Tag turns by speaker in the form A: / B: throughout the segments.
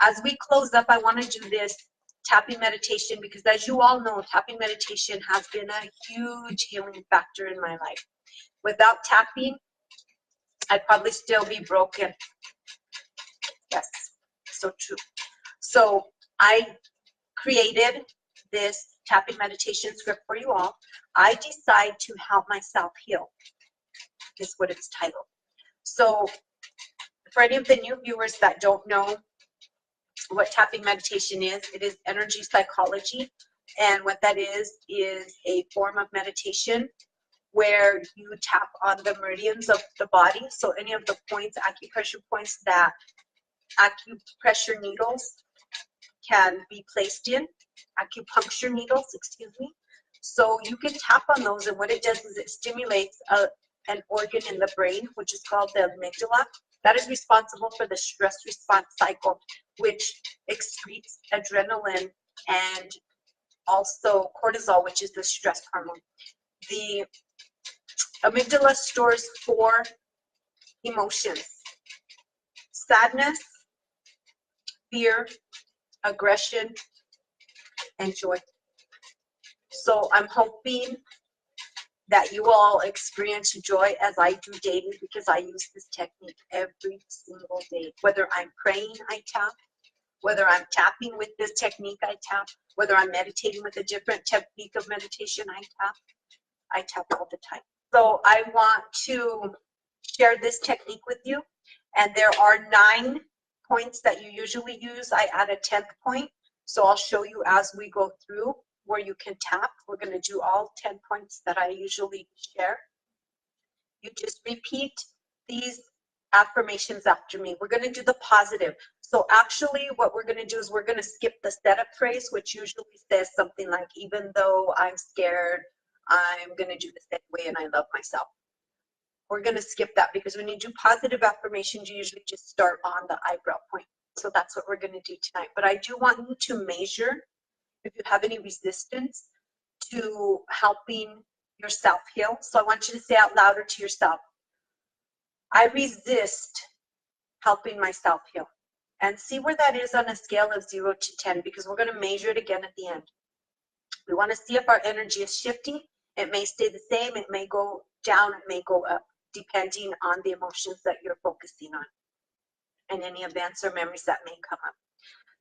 A: As we close up, I want to do this tapping meditation because, as you all know, tapping meditation has been a huge healing factor in my life. Without tapping, I'd probably still be broken. Yes, so true. So I created this tapping meditation script for you all. I decide to help myself heal is what it's titled. So for any of the new viewers that don't know what tapping meditation is, it is energy psychology. And what that is a form of meditation where you tap on the meridians of the body. So any of the points, acupressure points that acupressure needles can be placed in, acupuncture needles, excuse me. So you can tap on those, and what it does is it stimulates an organ in the brain, which is called the amygdala. That is responsible for the stress response cycle, which excretes adrenaline and also cortisol, which is the stress hormone. The amygdala stores 4 emotions: sadness, fear, aggression, and joy. So I'm hoping that you all experience joy as I do daily, because I use this technique every single day. Whether I'm praying, I tap. Whether I'm tapping with this technique, I tap. Whether I'm meditating with a different technique of meditation, I tap all the time. So I want to share this technique with you. And there are 9 points that you usually use. I add a 10th point. So I'll show you as we go through where you can tap. We're going to do all 10 points that I usually share. You just repeat these affirmations after me. We're going to do the positive. So actually what we're going to do is we're going to skip the setup phrase, which usually says something like, even though I'm scared, I'm going to do the same way and I love myself. We're going to skip that because when you do positive affirmations, you usually just start on the eyebrow point. So that's what we're going to do tonight. But I do want you to measure if you have any resistance to helping yourself heal. So I want you to say out louder to yourself, I resist helping myself heal. And see where that is on a scale of 0 to 10, because we're going to measure it again at the end. We want to see if our energy is shifting. It may stay the same, it may go down, it may go up, depending on the emotions that you're focusing on and any events or memories that may come up.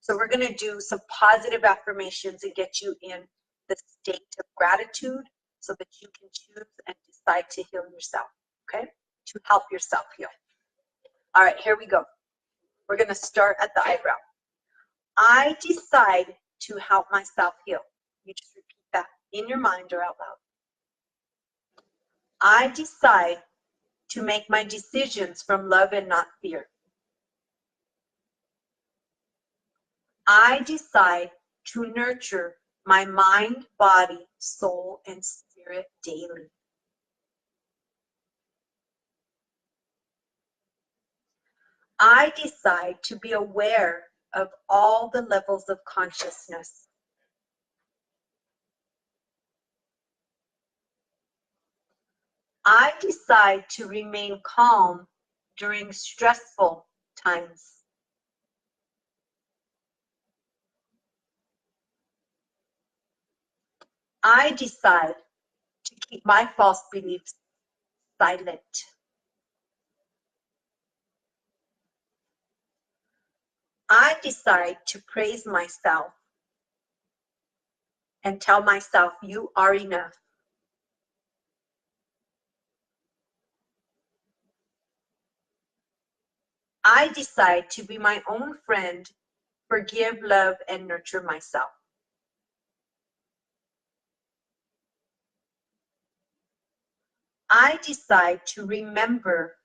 A: So we're going to do some positive affirmations and get you in the state of gratitude so that you can choose and decide to heal yourself, okay? To help yourself heal. All right, here we go. We're going to start at the eyebrow. I decide to help myself heal. You just repeat that in your mind or out loud. I decide to make my decisions from love and not fear. I decide to nurture my mind, body, soul, and spirit daily. I decide to be aware of all the levels of consciousness. I decide to remain calm during stressful times. I decide to keep my false beliefs silent. I decide to praise myself and tell myself, you are enough. I decide to be my own friend, forgive, love, and nurture myself. I decide to remember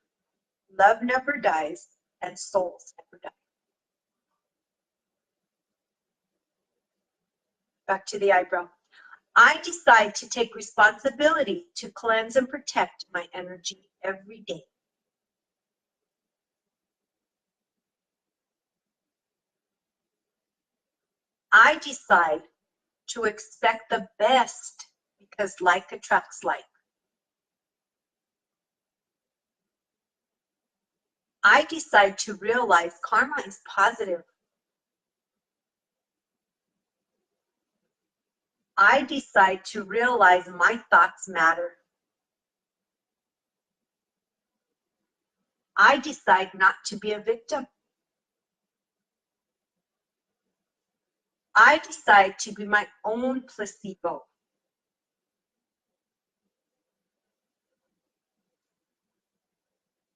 A: love never dies and souls never die. Back to the eyebrow. I decide to take responsibility to cleanse and protect my energy every day. I decide to expect the best because like attracts like. I decide to realize karma is positive I decide to realize my thoughts matter. I decide not to be a victim. I decide to be my own placebo.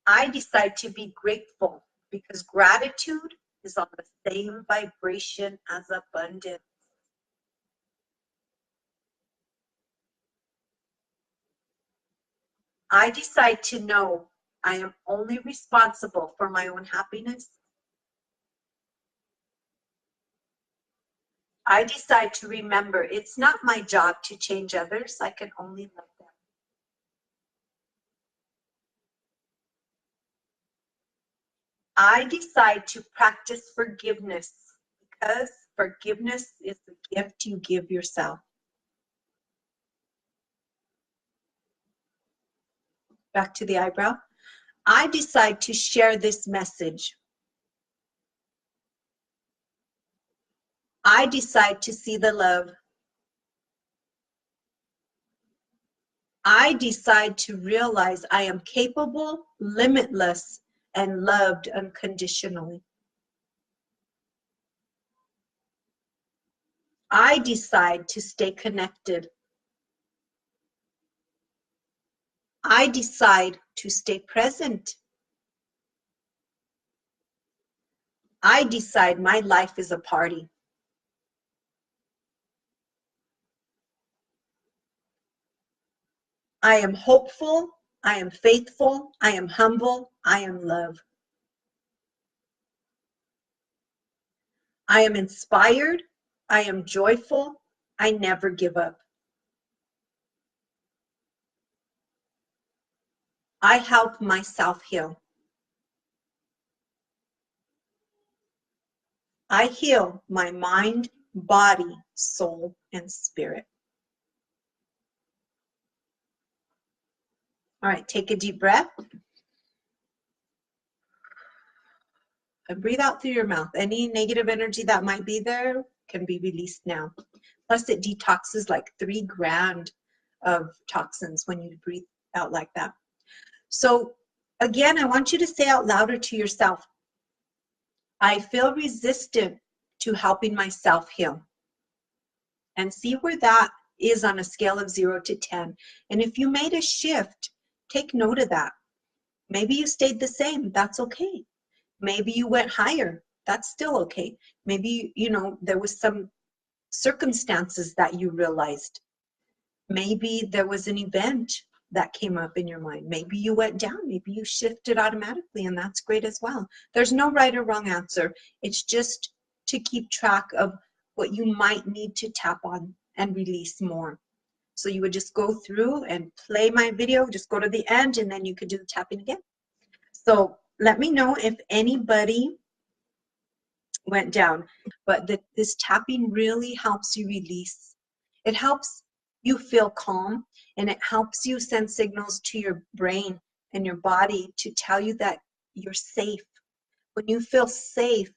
A: I decide to be grateful because gratitude is on the same vibration as abundance. I decide to know I am only responsible for my own happiness. I decide to remember it's not my job to change others. I can only love them. I decide to practice forgiveness because forgiveness is the gift you give yourself. Back to the eyebrow. I decide to share this message. I decide to see the love. I decide to realize I am capable, limitless, and loved unconditionally. I decide to stay connected. I decide to stay present. I decide my life is a party. I am hopeful. I am faithful. I am humble. I am love. I am inspired. I am joyful. I never give up. I help myself heal. I heal my mind, body, soul, and spirit. All right, take a deep breath. And breathe out through your mouth. Any negative energy that might be there can be released now. Plus, it detoxes like 3 grand of toxins when you breathe out like that. So, again, I want you to say out louder to yourself, I feel resistant to helping myself heal. And see where that is on a scale of 0 to 10. And if you made a shift, take note of that. Maybe you stayed the same. That's okay. Maybe you went higher. That's still okay. Maybe, there was some circumstances that you realized. Maybe there was an event that came up in your mind. Maybe you went down. Maybe you shifted automatically, and that's great as well. There's no right or wrong answer. It's just to keep track of what you might need to tap on and release more. So you would just go through and play my video, just go to the end, and then you could do the tapping again. So let me know if anybody went down. But this tapping really helps you release. It helps you feel calm, and it helps you send signals to your brain and your body to tell you that you're safe. When you feel safe,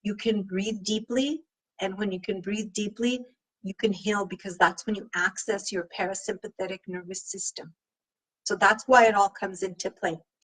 A: you can breathe deeply, and when you can breathe deeply, you can heal, because that's when you access your parasympathetic nervous system. So that's why it all comes into play.